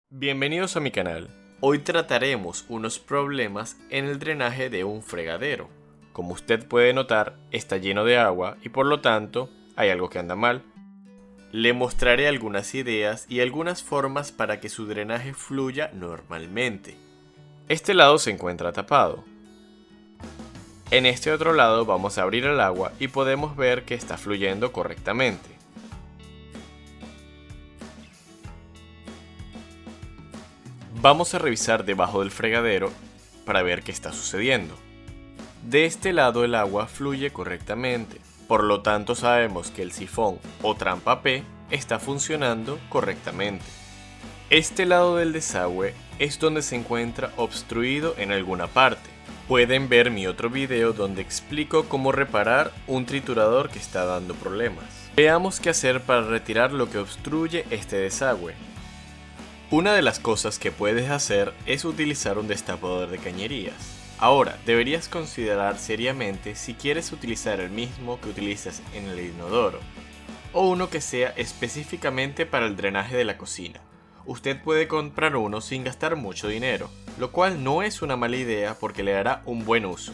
Bienvenidos a mi canal. Hoy trataremos unos problemas en el drenaje de un fregadero. Como usted puede notar, está lleno de agua y por lo tanto hay algo que anda mal. Le mostraré algunas ideas y algunas formas para que su drenaje fluya normalmente. Este lado se encuentra tapado. En este otro lado vamos a abrir el agua y podemos ver que está fluyendo correctamente. Vamos a revisar debajo del fregadero para ver qué está sucediendo. De este lado el agua fluye correctamente, por lo tanto sabemos que el sifón o trampa P está funcionando correctamente. Este lado del desagüe es donde se encuentra obstruido en alguna parte. Pueden ver mi otro video donde explico cómo reparar un triturador que está dando problemas. Veamos qué hacer para retirar lo que obstruye este desagüe. Una de las cosas que puedes hacer es utilizar un destapador de cañerías. Ahora, deberías considerar seriamente si quieres utilizar el mismo que utilizas en el inodoro, o uno que sea específicamente para el drenaje de la cocina. Usted puede comprar uno sin gastar mucho dinero, lo cual no es una mala idea porque le dará un buen uso.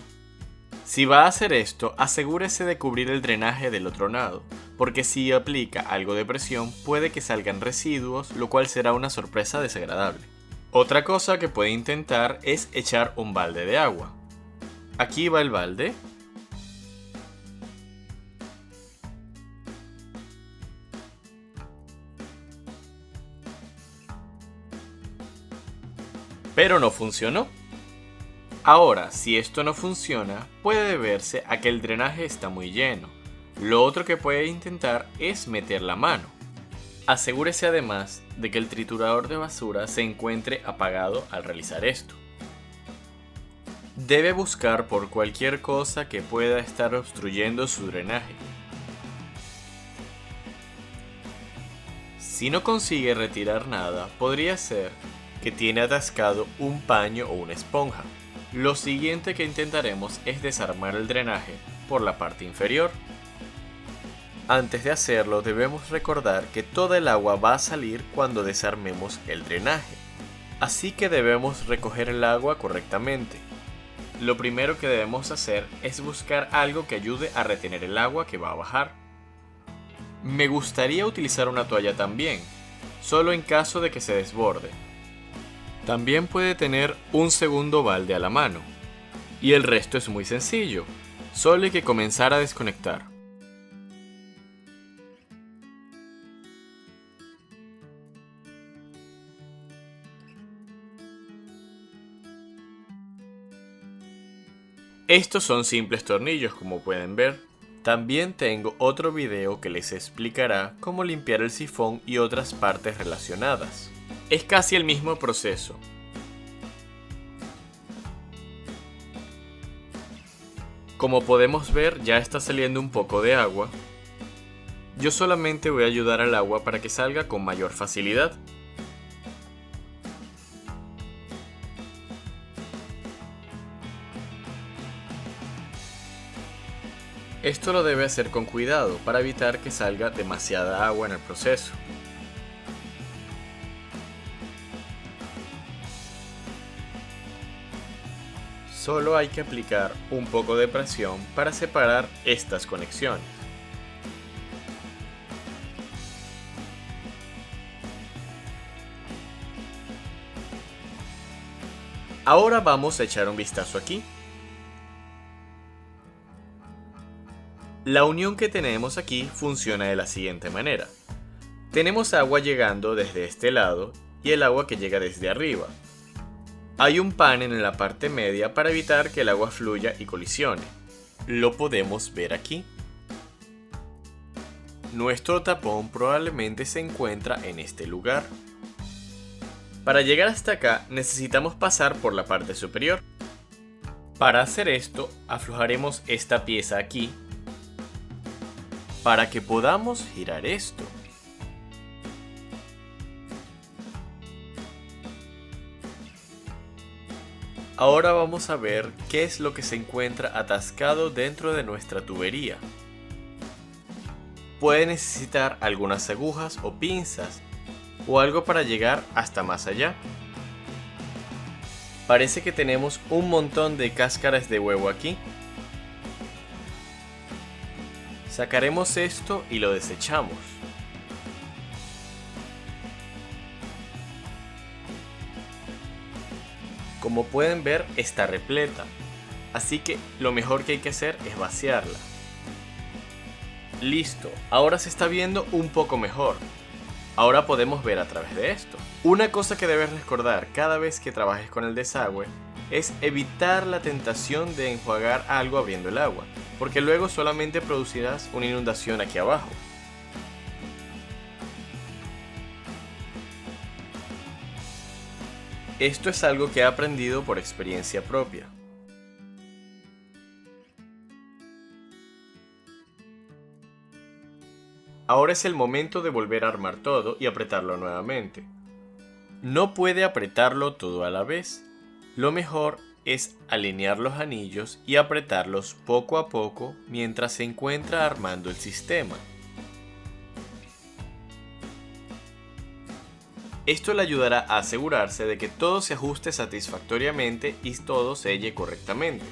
Si va a hacer esto, asegúrese de cubrir el drenaje del otro lado, porque si aplica algo de presión puede que salgan residuos, lo cual será una sorpresa desagradable. Otra cosa que puede intentar es echar un balde de agua. Aquí va el balde. Pero no funcionó. Ahora, si esto no funciona, puede deberse a que el drenaje está muy lleno. Lo otro que puede intentar es meter la mano. Asegúrese además de que el triturador de basura se encuentre apagado al realizar esto. Debe buscar por cualquier cosa que pueda estar obstruyendo su drenaje. Si no consigue retirar nada, podría ser que tiene atascado un paño o una esponja. Lo siguiente que intentaremos es desarmar el drenaje por la parte inferior. Antes de hacerlo debemos recordar que toda el agua va a salir cuando desarmemos el drenaje, así que debemos recoger el agua correctamente. Lo primero que debemos hacer es buscar algo que ayude a retener el agua que va a bajar. Me gustaría utilizar una toalla también, solo en caso de que se desborde. También puede tener un segundo balde a la mano. Y el resto es muy sencillo, solo hay que comenzar a desconectar. Estos son simples tornillos como pueden ver. También tengo otro video que les explicará cómo limpiar el sifón y otras partes relacionadas. Es casi el mismo proceso. Como podemos ver, ya está saliendo un poco de agua. Yo solamente voy a ayudar al agua para que salga con mayor facilidad. Esto lo debe hacer con cuidado para evitar que salga demasiada agua en el proceso. Solo hay que aplicar un poco de presión para separar estas conexiones. Ahora vamos a echar un vistazo aquí. La unión que tenemos aquí funciona de la siguiente manera. Tenemos agua llegando desde este lado y el agua que llega desde arriba. Hay un panel en la parte media para evitar que el agua fluya y colisione. Lo podemos ver aquí. Nuestro tapón probablemente se encuentra en este lugar. Para llegar hasta acá necesitamos pasar por la parte superior. Para hacer esto, aflojaremos esta pieza aquí para que podamos girar esto. Ahora vamos a ver qué es lo que se encuentra atascado dentro de nuestra tubería. Puede necesitar algunas agujas o pinzas o algo para llegar hasta más allá. Parece que tenemos un montón de cáscaras de huevo aquí. Sacaremos esto y lo desechamos. Como pueden ver, está repleta, así que lo mejor que hay que hacer es vaciarla. Listo, ahora se está viendo un poco mejor. Ahora podemos ver a través de esto. Una cosa que debes recordar cada vez que trabajes con el desagüe es evitar la tentación de enjuagar algo abriendo el agua, porque luego solamente producirás una inundación aquí abajo. Esto es algo que he aprendido por experiencia propia. Ahora es el momento de volver a armar todo y apretarlo nuevamente. No puede apretarlo todo a la vez. Lo mejor es alinear los anillos y apretarlos poco a poco mientras se encuentra armando el sistema. Esto le ayudará a asegurarse de que todo se ajuste satisfactoriamente y todo selle correctamente.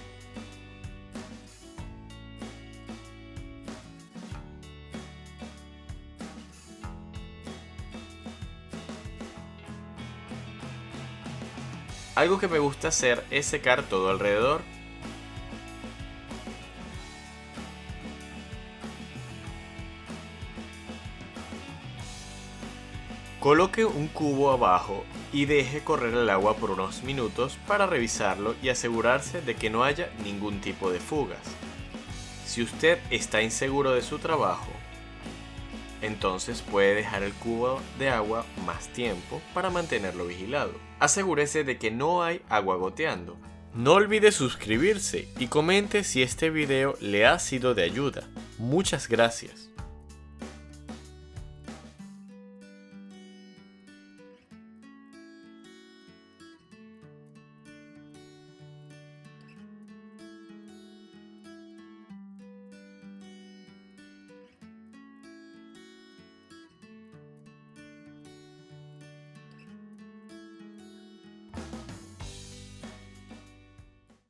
Algo que me gusta hacer es secar todo alrededor. Coloque un cubo abajo y deje correr el agua por unos minutos para revisarlo y asegurarse de que no haya ningún tipo de fugas. Si usted está inseguro de su trabajo, entonces puede dejar el cubo de agua más tiempo para mantenerlo vigilado. Asegúrese de que no hay agua goteando. No olvide suscribirse y comente si este video le ha sido de ayuda. Muchas gracias.